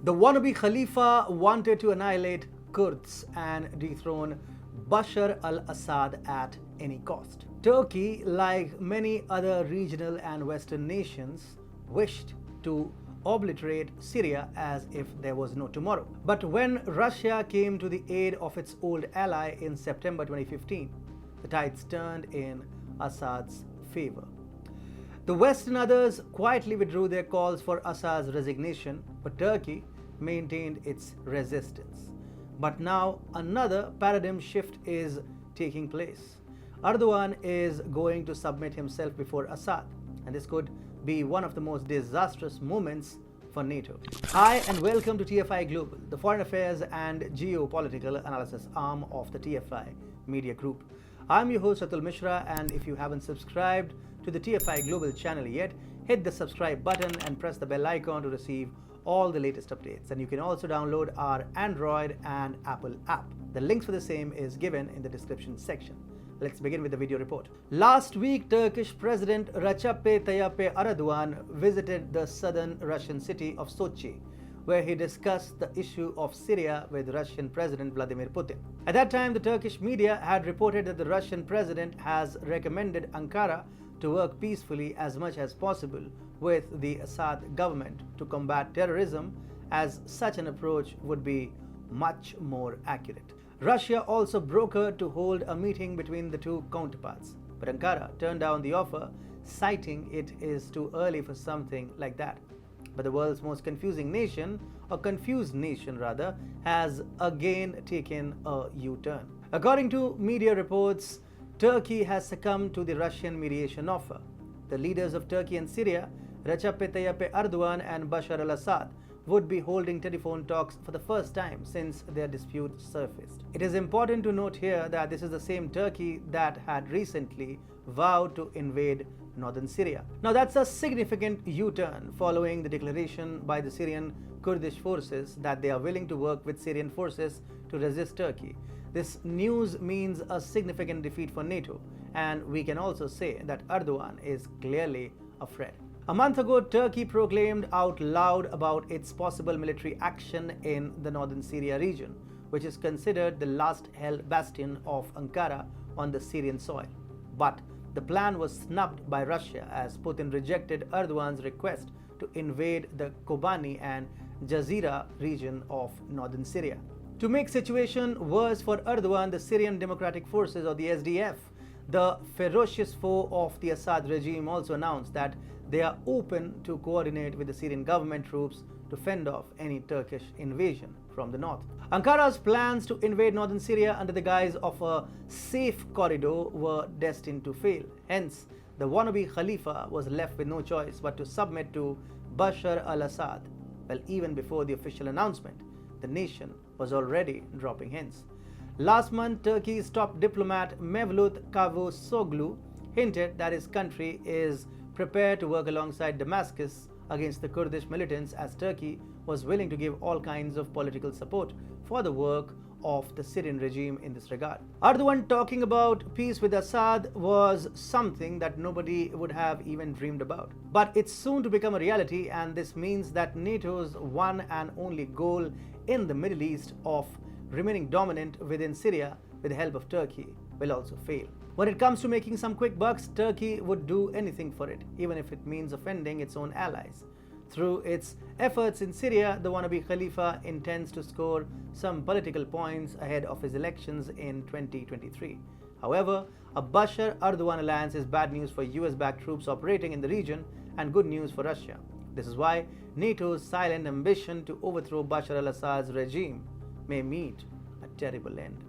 The wannabe Khalifa wanted to annihilate Kurds and dethrone Bashar al-Assad at any cost. Turkey, like many other regional and Western nations, wished to obliterate Syria as if there was no tomorrow. But when Russia came to the aid of its old ally in September 2015, the tides turned in Assad's favor. The West and others quietly withdrew their calls for Assad's resignation, but Turkey maintained its resistance. But now another paradigm shift is taking place. Erdogan is going to submit himself before Assad, and this could be one of the most disastrous moments for NATO. Hi and welcome to TFI Global, the foreign affairs and geopolitical analysis arm of the TFI Media Group. I'm your host Atul Mishra, and if you haven't subscribed to the TFI Global channel yet, hit the subscribe button and press the bell icon to receive all the latest updates. And you can also download our Android and Apple app. The links for the same is given in the description section. Let's begin with the video report. Last week, Turkish President Recep Tayyip Erdogan visited the southern Russian city of Sochi, where he discussed the issue of Syria with Russian President Vladimir Putin. At that time, the Turkish media had reported that the Russian president has recommended Ankara to work peacefully as much as possible with the Assad government to combat terrorism, as such an approach would be much more accurate. Russia also brokered to hold a meeting between the two counterparts, but Ankara turned down the offer, citing it is too early for something like that. But the world's most confusing nation, or confused nation rather, has again taken a U-turn. According to media reports, Turkey has succumbed to the Russian mediation offer. The leaders of Turkey and Syria, Recep Tayyip Erdogan and Bashar al-Assad, would be holding telephone talks for the first time since their dispute surfaced. It is important to note here that this is the same Turkey that had recently vowed to invade northern Syria. Now that's a significant U-turn following the declaration by the Syrian Kurdish forces that they are willing to work with Syrian forces to resist Turkey. This news means a significant defeat for NATO, and we can also say that Erdogan is clearly afraid. A month ago, Turkey proclaimed out loud about its possible military action in the northern Syria region, which is considered the last held bastion of Ankara on the Syrian soil. But the plan was snubbed by Russia as Putin rejected Erdogan's request to invade the Kobani and Jazeera region of northern Syria. To make situation worse for Erdogan, the Syrian Democratic Forces, or the SDF, the ferocious foe of the Assad regime, also announced that they are open to coordinate with the Syrian government troops to fend off any Turkish invasion from the north. Ankara's plans to invade northern Syria under the guise of a safe corridor were destined to fail. Hence, the wannabe Khalifa was left with no choice but to submit to Bashar al-Assad. Well, even before the official announcement, the nation was already dropping hints. Last month, Turkey's top diplomat Mevlut Cavusoglu hinted that his country is prepared to work alongside Damascus against the Kurdish militants, as Turkey was willing to give all kinds of political support for the work of the Syrian regime in this regard. Erdogan talking about peace with Assad was something that nobody would have even dreamed about. But it's soon to become a reality, and this means that NATO's one and only goal in the Middle East of remaining dominant within Syria with the help of Turkey will also fail. When it comes to making some quick bucks, Turkey would do anything for it, even if it means offending its own allies. Through its efforts in Syria, the wannabe Khalifa intends to score some political points ahead of his elections in 2023. However, a Bashar-Erdogan alliance is bad news for US-backed troops operating in the region and good news for Russia. This is why NATO's silent ambition to overthrow Bashar al-Assad's regime may meet a terrible end.